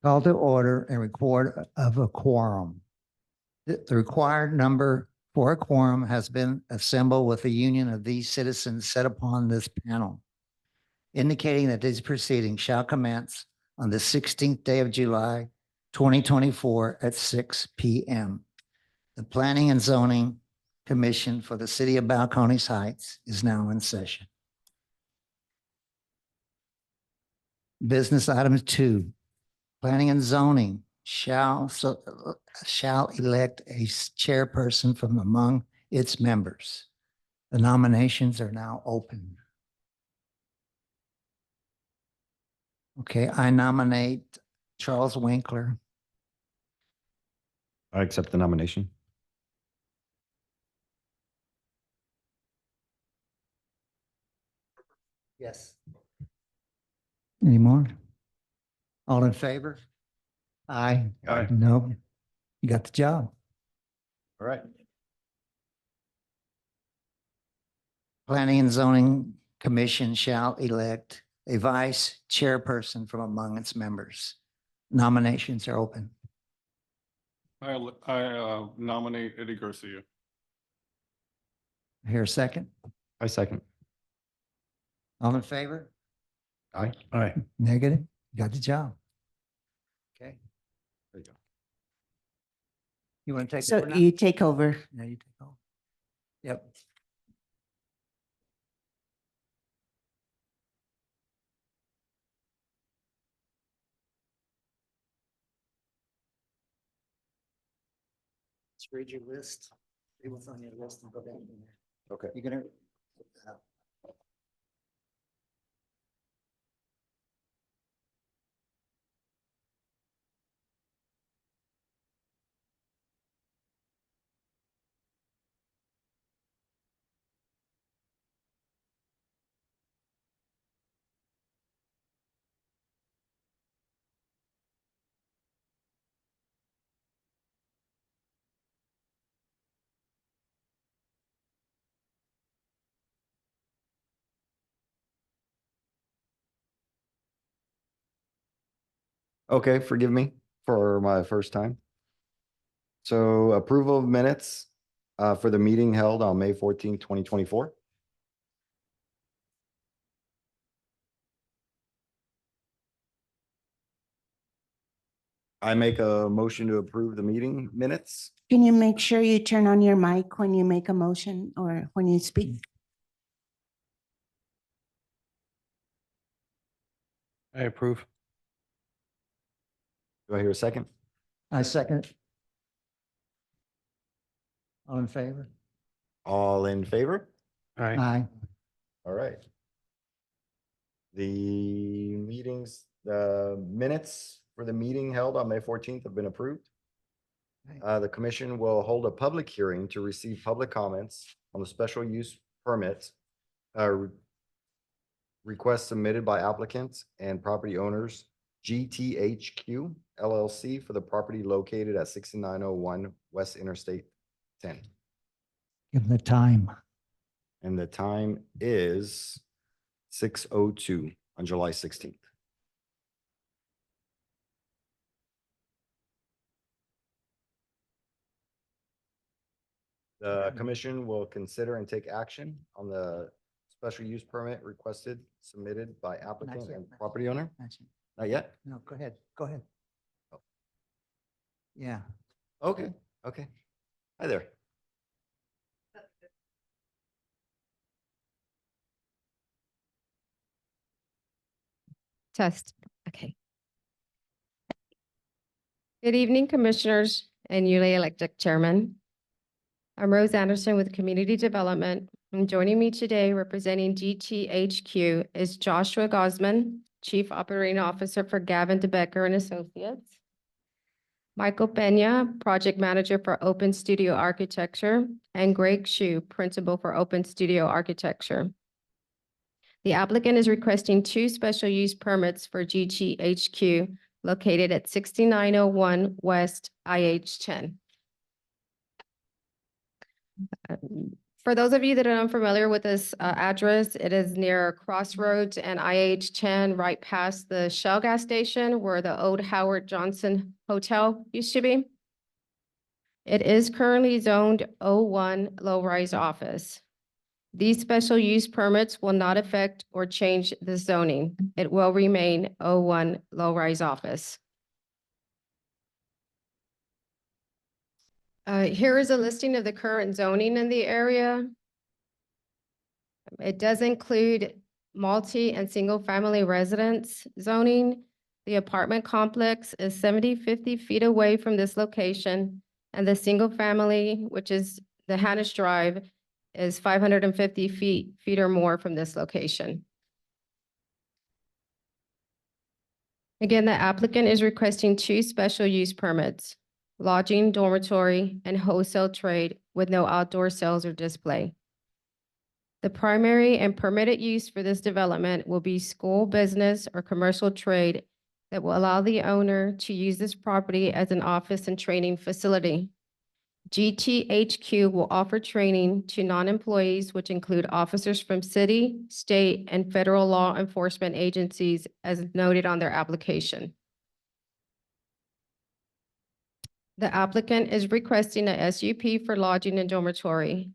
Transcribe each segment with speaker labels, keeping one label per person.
Speaker 1: Call to order and record of a quorum. The required number for a quorum has been assembled with the union of these citizens set upon this panel, indicating that these proceedings shall commence on the 16th day of July, 2024 at 6 p.m. The Planning and Zoning Commission for the City of Balcones Heights is now in session. Business item 2, Planning and Zoning shall elect a chairperson from among its members. The nominations are now open. Okay, I nominate Charles Winkler.
Speaker 2: I accept the nomination.
Speaker 1: Yes. Any more? All in favor? Aye.
Speaker 2: Aye.
Speaker 1: No. You got the job.
Speaker 2: All right.
Speaker 1: Planning and Zoning Commission shall elect a vice chairperson from among its members. Nominations are open.
Speaker 3: I nominate Eddie Garcia.
Speaker 1: Here a second.
Speaker 2: I second.
Speaker 1: All in favor?
Speaker 2: Aye. Aye.
Speaker 1: Negative? You got the job. Okay.
Speaker 2: There you go.
Speaker 1: You want to take
Speaker 4: So
Speaker 1: over now?
Speaker 4: you take over.
Speaker 1: No, you take over. Yep. Let's read your list. See what's on your list and go down from there.
Speaker 2: Okay.
Speaker 1: You're gonna.
Speaker 2: Okay, forgive me for my first time. So approval of minutes for the meeting held on May 14th, 2024. I make a motion to approve the meeting minutes.
Speaker 4: Can you make sure you turn on your mic when you make a motion or when you speak?
Speaker 5: I approve.
Speaker 2: Do I hear a second?
Speaker 1: I second. All in favor?
Speaker 2: All in favor?
Speaker 5: Aye.
Speaker 1: Aye.
Speaker 2: All right. The meetings, the minutes for the meeting held on May 14th have been approved. The commission will hold a public hearing to receive public comments on the special use permit request submitted by applicants and property owners GTHQ LLC for the property located at 6901 West Interstate 10.
Speaker 1: Give them the time.
Speaker 2: And the time is 6:02 on July 16th. The commission will consider and take action on the special use permit requested submitted by applicant
Speaker 1: yet,
Speaker 2: and
Speaker 1: not
Speaker 2: property owner.
Speaker 1: That's it.
Speaker 2: Not yet?
Speaker 1: No, go ahead. Go ahead.
Speaker 2: Oh.
Speaker 1: Yeah.
Speaker 2: Okay, okay. Hi there.
Speaker 6: Test. Okay. Good evening, Commissioners and newly elected Chairman. I'm Rose Anderson with Community Development, and joining me today representing GTHQ is Joshua Gosman, Chief Operating Officer for Gavin DeBecker and Associates, Michael Pena, Project Manager for Open Studio Architecture, and Greg Shu, Principal for Open Studio Architecture. The applicant is requesting 2 special use permits for GTHQ located at 6901 West IH 10. For those of you that are unfamiliar with this address, it is near Crossroads and IH-10, right past the Shell gas station where the old Howard Johnson Hotel used to be. It is currently zoned O1 low-rise office. These special use permits will not affect or change the zoning. It will remain O1 low-rise office. Here is a listing of the current zoning in the area. It does include multi and single-family residence zoning. The apartment complex is 50 feet away from this location, and the single-family, which is the Hannis Drive, is 550 feet or more from this location. Again, the applicant is requesting 2 special use permits: lodging, dormitory, and wholesale trade with no outdoor sales or display. The primary and permitted use for this development will be school, business, or commercial trade that will allow the owner to use this property as an office and training facility. GTHQ will offer training to non-employees, which include officers from city, state, and federal law enforcement agencies, as noted on their application. The applicant is requesting a SUP for lodging and dormitory.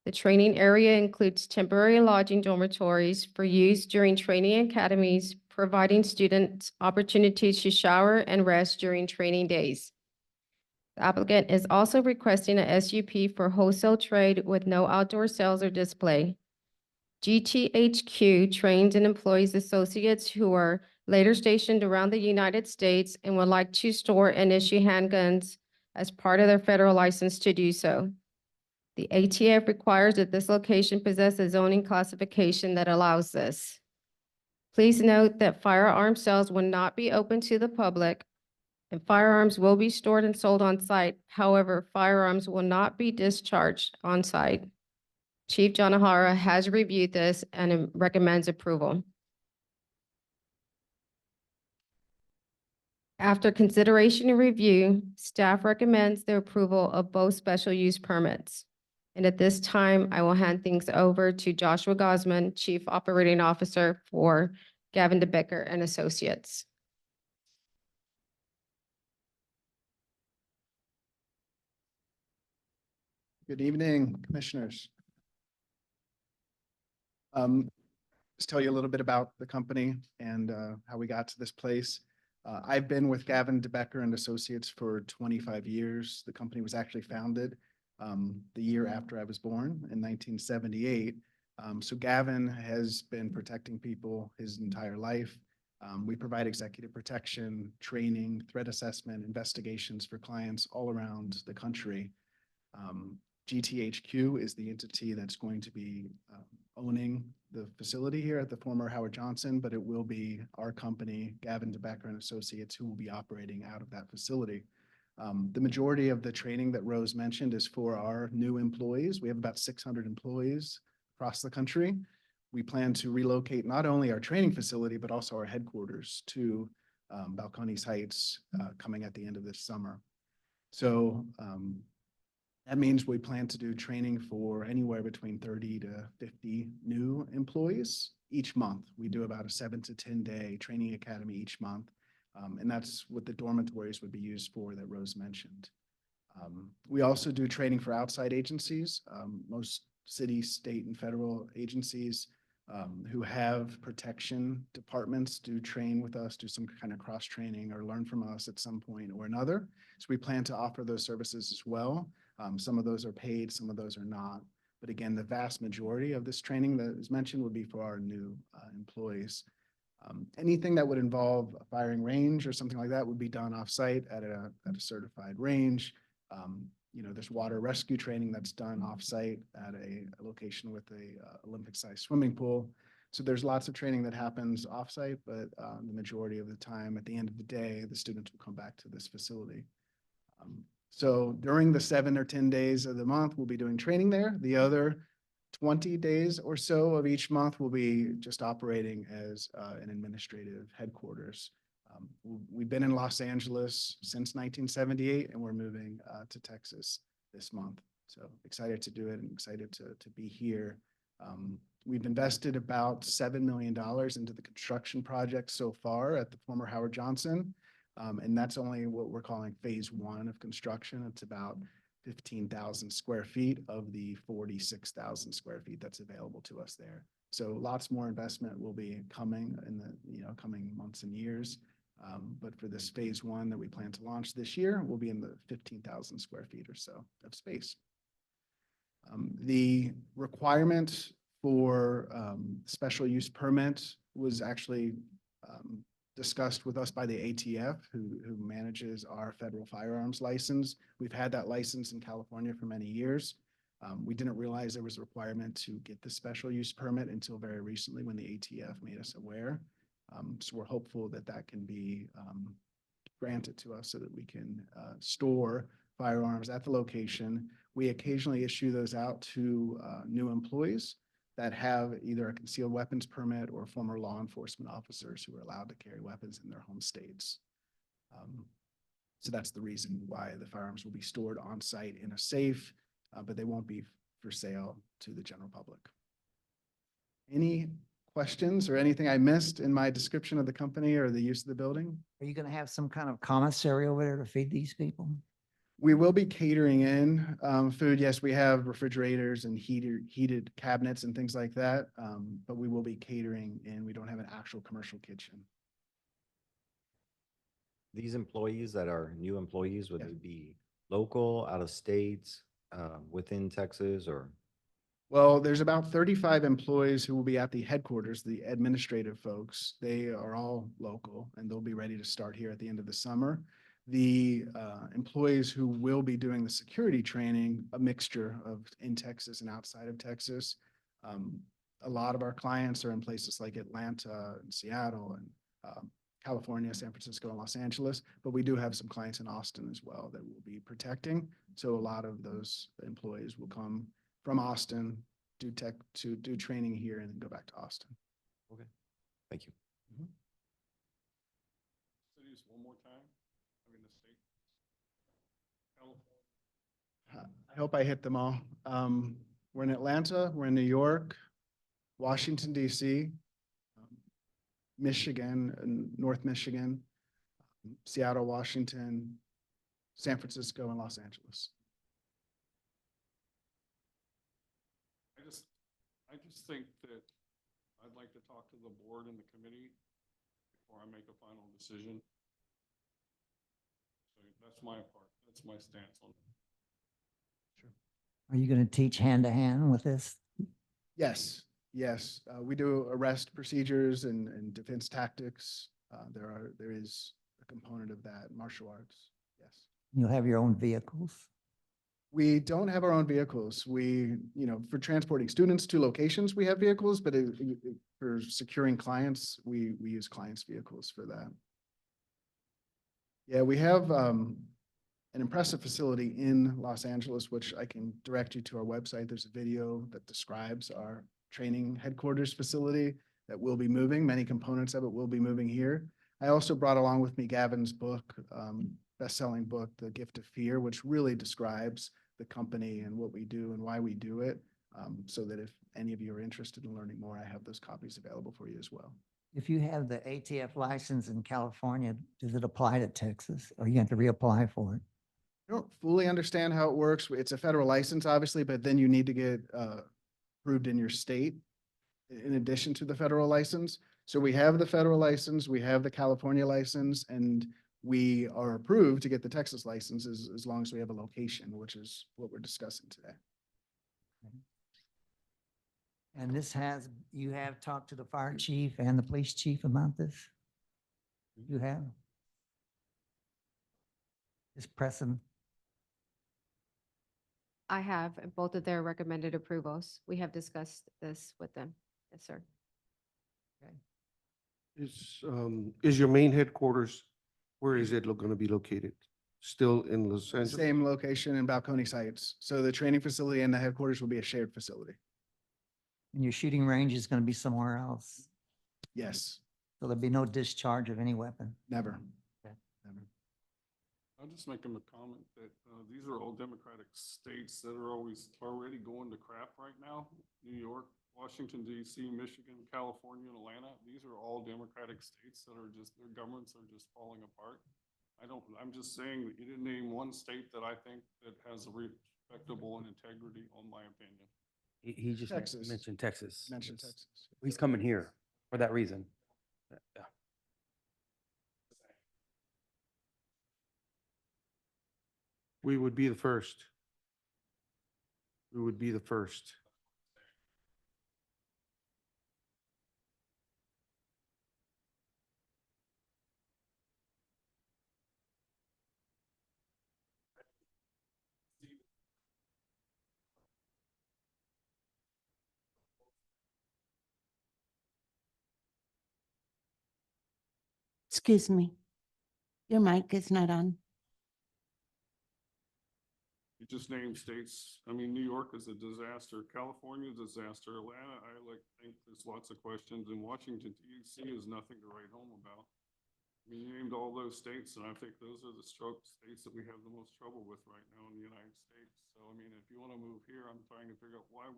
Speaker 6: The training area includes temporary lodging dormitories for use during training academies, providing students opportunities to shower and rest during training days. The applicant is also requesting a SUP for wholesale trade with no outdoor sales or display. GTHQ trains and employs associates who are later stationed around the United States and would like to store and issue handguns as part of their federal license to do so. The ATF requires that this location possess a zoning classification that allows this. Please note that firearm sales will not be open to the public, and firearms will be stored and sold on site. However, firearms will not be discharged on site. Chief Jonahara has reviewed this and recommends approval. After consideration and review, staff recommends the approval of both special use permits. And at this time, I will hand things over to Joshua Gosman, Chief Operating Officer for Gavin DeBecker and Associates.
Speaker 5: Good evening, Commissioners. Just tell you a little bit about the company and how we got to this place. I've been with Gavin DeBecker and Associates for 25 years. The company was actually founded the year after I was born in 1978. So Gavin has been protecting people his entire life. We provide executive protection, training, threat assessment, investigations for clients all around the country. GTHQ is the entity that's going to be owning the facility here at the former Howard Johnson, but it will be our company, Gavin DeBecker and Associates, who will be operating out of that facility. The majority of the training that Rose mentioned is for our new employees. We have about 600 employees across the country. We plan to relocate not only our training facility, but also our headquarters to Balcones Heights coming at the end of this summer. So that means we plan to do training for anywhere between 30 to 50 new employees each month. We do about a 7 to 10 day training academy each month. And that's what the dormitories would be used for that Rose mentioned. We also do training for outside agencies. Most city, state, and federal agencies who have protection departments do train with us, do some kind of cross training or learn from us at some point or another. So we plan to offer those services as well. Some of those are paid, some of those are not. But again, the vast majority of this training that is mentioned would be for our new employees. Anything that would involve a firing range or something like that would be done off-site at a certified range. You know, there's water rescue training that's done off-site at a location with a Olympic-sized swimming pool. So there's lots of training that happens off-site, but the majority of the time, at the end of the day, the students will come back to this facility. So during the 7 or 10 days of the month, we'll be doing training there. The other 20 days or so of each month will be just operating as an administrative headquarters. We've been in Los Angeles since 1978, and we're moving to Texas this month. So excited to do it and excited to be here. We've invested about $7 million into the construction project so far at the former Howard Johnson. And that's only what we're calling phase one of construction. It's about 15,000 square feet of the 46,000 square feet that's available to us there. So lots more investment will be coming in the, coming months and years. But for this phase one that we plan to launch this year, we'll be in the 15,000 square feet or so of space. The requirement for special use permit was actually discussed with us by the ATF, who manages our federal firearms license. We've had that license in California for many years. We didn't realize there was a requirement to get the special use permit until very recently when the ATF made us aware. So we're hopeful that that can be granted to us so that we can store firearms at the location. We occasionally issue those out to new employees that have either a concealed weapons permit or former law enforcement officers who are allowed to carry weapons in their home states. So that's the reason why the firearms will be stored on site in a safe, but they won't be for sale to the general public. Any questions or anything I missed in my description of the company or the use of the building?
Speaker 1: Are you going to have some kind of commissary over there to feed these people?
Speaker 5: We will be catering in food. Yes, we have refrigerators and heated cabinets and things like that. But we will be catering in. We don't have an actual commercial kitchen.
Speaker 2: These employees that are new employees, would
Speaker 5: Yeah.
Speaker 2: they be local, out of states, within Texas, or?
Speaker 5: Well, there's about 35 employees who will be at the headquarters, the administrative folks. They are all local and they'll be ready to start here at the end of the summer. The employees who will be doing the security training, a mixture of in Texas and outside of Texas. A lot of our clients are in places like Atlanta and Seattle and California, San Francisco, and Los Angeles, but we do have some clients in Austin as well that we'll be protecting. So a lot of those employees will come from Austin, do training here and then go back to Austin.
Speaker 2: Okay, thank you.
Speaker 3: Cities one more time, I mean, the state. California.
Speaker 5: I hope I hit them all. We're in Atlanta, we're in New York, Washington, DC, Michigan, and North Michigan, Seattle, Washington, San Francisco, and Los Angeles.
Speaker 3: I just think that I'd like to talk to the board and the committee before I make a final decision. So that's my part, that's my stance on it.
Speaker 1: Are you going to teach hand to hand with this?
Speaker 5: Yes, yes. We do arrest procedures and defense tactics. There is a component of that, martial arts, yes.
Speaker 1: You'll have your own vehicles?
Speaker 5: We don't have our own vehicles. We, for transporting students to locations, we have vehicles, but for securing clients, we use clients' vehicles for that. Yeah, we have an impressive facility in Los Angeles, which I can direct you to our website. There's a video that describes our training headquarters facility that will be moving. Many components of it will be moving here. I also brought along with me Gavin's book, best-selling book, The Gift of Fear, which really describes the company and what we do and why we do it, so that if any of you are interested in learning more, I have those copies available for you as well.
Speaker 1: If you have the ATF license in California, does it apply to Texas or you have to reapply for it?
Speaker 5: I don't fully understand how it works. It's a federal license, obviously, but then you need to get approved in your state in addition to the federal license. So we have the federal license, we have the California license, and we are approved to get the Texas license as long as we have a location, which is what we're discussing today.
Speaker 1: And you have talked to the fire chief and the police chief about this? You have? Just press them.
Speaker 6: I have both of their recommended approvals. We have discussed this with them. Yes, sir.
Speaker 7: Is your main headquarters, where is it going to be located? Still in Los Angeles?
Speaker 5: Same location in Balcony sites. So the training facility and the headquarters will be a shared facility.
Speaker 1: And your shooting range is going to be somewhere else.
Speaker 5: Yes,
Speaker 1: So there'll be no discharge of any weapon.
Speaker 5: never.
Speaker 1: Okay.
Speaker 5: Never.
Speaker 3: I'll just make him a comment that, these are all Democratic states that are always already going to crap right now. New York, Washington DC, Michigan, California, and Atlanta. These are all Democratic states that are just, their governments are just falling apart. I'm just saying that you didn't name one state that I think that has a respectable and integrity, on my opinion.
Speaker 8: He just
Speaker 5: Texas.
Speaker 8: mentioned Texas.
Speaker 5: Mentioned
Speaker 8: Yes.
Speaker 5: Texas.
Speaker 8: He's coming here for that reason. Yeah.
Speaker 7: We would be the first. We would be the first.
Speaker 4: Excuse me. Your mic is not on.
Speaker 3: You just named states. I mean, New York is a disaster, California is a disaster, Atlanta, think there's lots of questions, and Washington DC is nothing to write home about. I mean, you named all those states, and I think those are the states that we have the most trouble with right now in the United States. So, I mean, if you want to move here, I'm trying to figure out why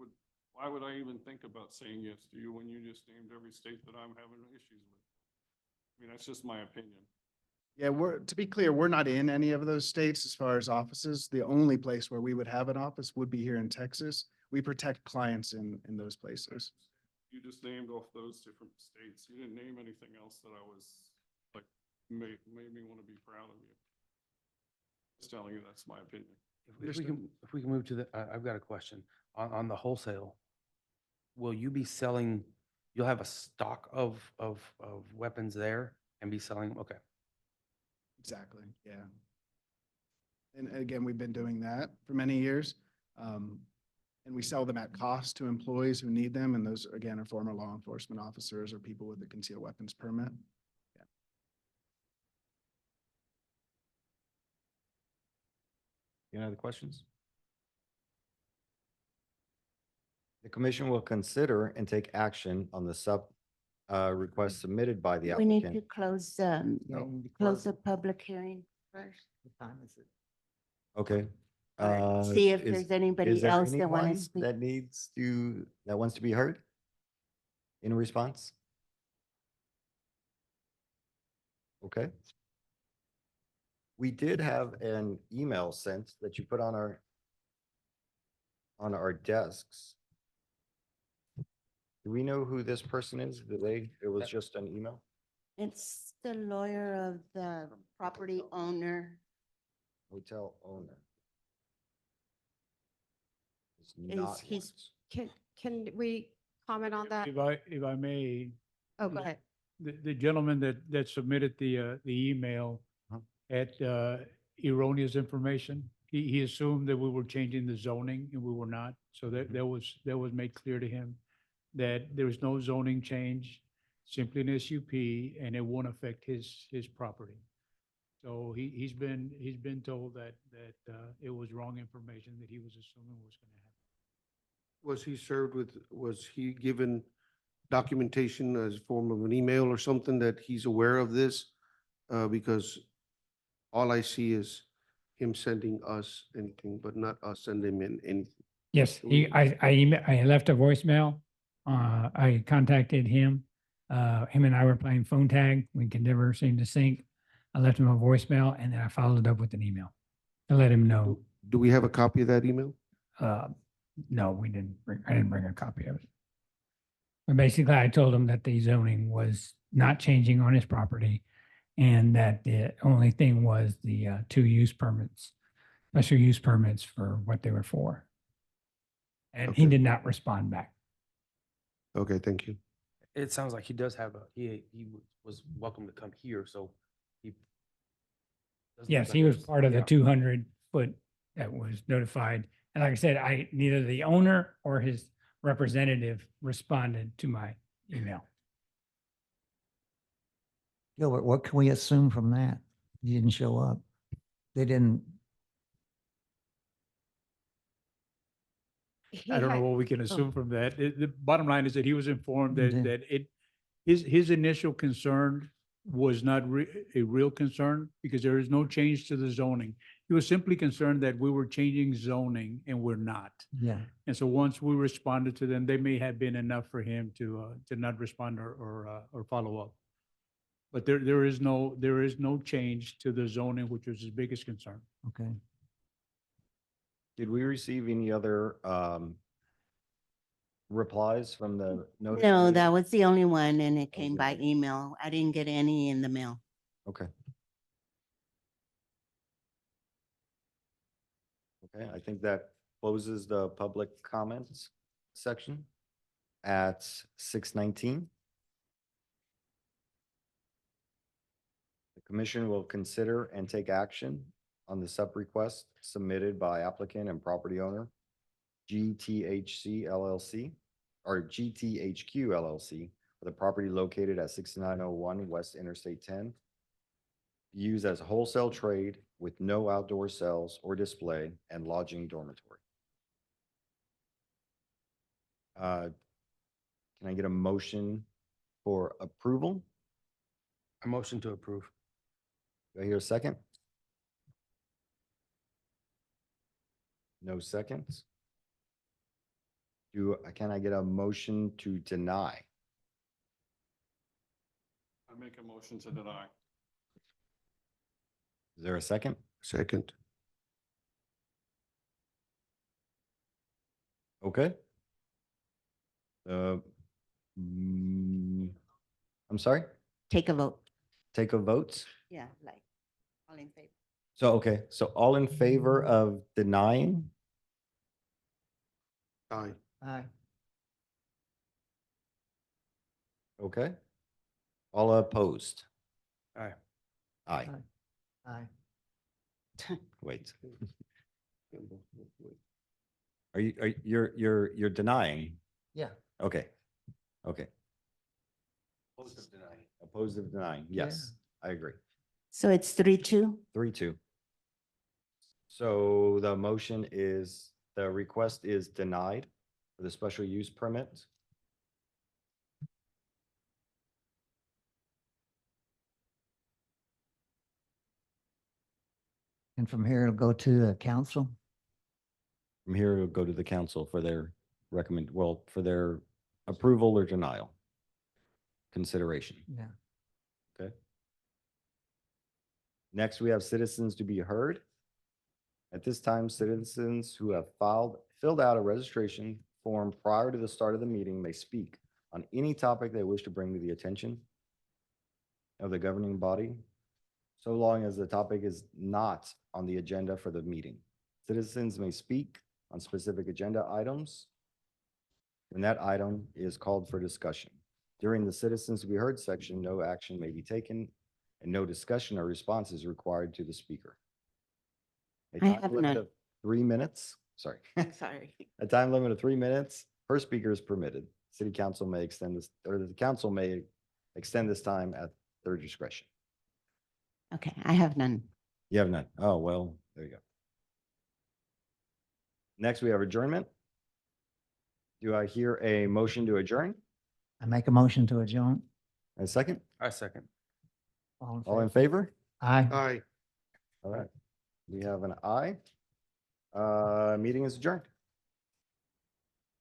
Speaker 3: would I even think about saying yes to you when you just named every state that I'm having issues with? I mean, that's just my opinion.
Speaker 5: Yeah, to be clear, we're not in any of those states as far as offices. The only place where we would have an office would be here in Texas. We protect clients in those places.
Speaker 3: You just named off those different states. You didn't name anything else that I was like, made me want to be proud of you. Just telling you, that's my opinion.
Speaker 8: If we can move to the, I've got a question on the wholesale. Will you be selling, you'll have a stock of weapons there and be selling, okay.
Speaker 5: Exactly, yeah. And again, we've been doing that for many years. And we sell them at cost to employees who need them. And those, again, are former law enforcement officers or people with a concealed weapons permit.
Speaker 2: Any other questions? The commission will consider and take action on the request submitted by the
Speaker 4: We need to
Speaker 2: applicant.
Speaker 4: close,
Speaker 1: Yeah, you need to
Speaker 4: close the public hearing first.
Speaker 1: What time is it?
Speaker 2: Okay.
Speaker 4: Or see if
Speaker 2: is-
Speaker 4: there's anybody
Speaker 2: is there
Speaker 4: else that want to
Speaker 2: anyone
Speaker 4: speak.
Speaker 2: that wants to be heard in response? Okay. We did have an email sent that you put on our desks. Do we know who this person is? It was just an email?
Speaker 4: It's the lawyer of the property owner.
Speaker 2: Hotel owner. It's
Speaker 4: Is
Speaker 2: not
Speaker 4: he's-
Speaker 2: Lawrence.
Speaker 6: Can we comment on that?
Speaker 9: If I may,
Speaker 6: Oh, go ahead.
Speaker 9: the gentleman that submitted the email
Speaker 2: Huh?
Speaker 9: had erroneous information. He assumed that we were changing the zoning and we were not. So that was made clear to him that there was no zoning change, simply an SUP, and it won't affect his property. So he's been told that it was wrong information that he was assuming was going to happen.
Speaker 7: Was he given documentation as a form of an email or something that he's aware of this? Because all I see is him sending us anything, but not us sending him in anything.
Speaker 10: Yes, I left a voicemail. I contacted him. Him and I were playing phone tag. We could never seem to sync. I left him a voicemail and then I followed it up with an email to let him know.
Speaker 7: Do we have a copy of that email?
Speaker 10: No, I didn't bring a copy of it. But basically I told him that the zoning was not changing on his property and that the only thing was the two use permits, special use permits for what they were for. And he
Speaker 7: Okay.
Speaker 10: did not respond back.
Speaker 7: Okay, thank you.
Speaker 8: It sounds like he does have he was welcome to come here, so he. doesn't look
Speaker 10: Yes,
Speaker 8: like
Speaker 10: he was
Speaker 8: there's-
Speaker 10: part of the
Speaker 8: yeah.
Speaker 10: 200-foot that was notified. And like I said, neither the owner or his representative responded to my email.
Speaker 1: Gilbert, what can we assume from that? He didn't show up. They didn't,
Speaker 9: I don't know what we can assume from that. The bottom line is that he was informed
Speaker 1: Mhm.
Speaker 9: that his initial concern was not a real concern because there is no change to the zoning. He was simply concerned that we were changing zoning and we're not.
Speaker 1: Yeah.
Speaker 9: And so once we responded to them, they may have been enough for him to not respond or follow up. But there is no change to the zoning, which was his biggest concern.
Speaker 1: Okay.
Speaker 2: Did we receive any other replies from the notice?
Speaker 4: No,
Speaker 2: meeting?
Speaker 4: that was the only one and it
Speaker 2: That was
Speaker 4: came
Speaker 2: the
Speaker 4: by
Speaker 2: only-
Speaker 4: email. I didn't get any in the mail.
Speaker 2: Okay. Okay, I think that closes the public comments section at 6:19. The commission will consider and take action on the sub-request submitted by applicant and property owner GTHC LLC or GTHQ LLC for the property located at 6901 West Interstate 10. Used as wholesale trade with no outdoor sales or display and lodging dormitory. Can I get a motion for approval?
Speaker 8: A motion to approve.
Speaker 2: Do I hear a second? No seconds? Can I get a motion to deny?
Speaker 3: I make a motion to deny.
Speaker 2: Is there a second?
Speaker 7: Second.
Speaker 2: Okay. I'm sorry,
Speaker 4: Take a vote.
Speaker 2: take a vote.
Speaker 4: Yeah, like, all in favor.
Speaker 2: So, okay, so all in favor of denying?
Speaker 7: Aye.
Speaker 1: Aye.
Speaker 2: Okay. All opposed?
Speaker 8: Aye.
Speaker 2: Aye.
Speaker 1: Aye.
Speaker 2: Wait, you're denying?
Speaker 1: Yeah.
Speaker 2: Okay, okay.
Speaker 8: Opposed of denying.
Speaker 2: Opposed of denying, yes, I agree.
Speaker 4: So it's 3-2.
Speaker 2: 3-2. So the motion is, the request is denied for the special use permit.
Speaker 1: And from here, it'll go to the council.
Speaker 2: From here, it'll go to the council for their for their approval or denial. Consideration.
Speaker 1: Yeah.
Speaker 2: Okay. Next, we have citizens to be heard. At this time, citizens who have filled out a registration form prior to the start of the meeting may speak on any topic they wish to bring to the attention of the governing body, so long as the topic is not on the agenda for the meeting. Citizens may speak on specific agenda items when that item is called for discussion. During the citizens to be heard section, no action may be taken and no discussion or response is required to the speaker. A
Speaker 4: I
Speaker 2: time
Speaker 4: have
Speaker 2: limit
Speaker 4: none.
Speaker 2: of 3 minutes, sorry.
Speaker 4: I'm sorry.
Speaker 2: A time limit of 3 minutes per speaker is permitted. City council may extend this, or the council may extend this time at their discretion.
Speaker 4: Okay, I have none.
Speaker 2: You have none. Oh, well, there you go. Next, we have adjournment. Do I hear a motion to adjourn?
Speaker 1: I make a motion to adjourn.
Speaker 2: A second?
Speaker 8: I second.
Speaker 2: All in favor?
Speaker 1: Aye.
Speaker 7: Aye.
Speaker 2: All right. We have an aye. Meeting is adjourned.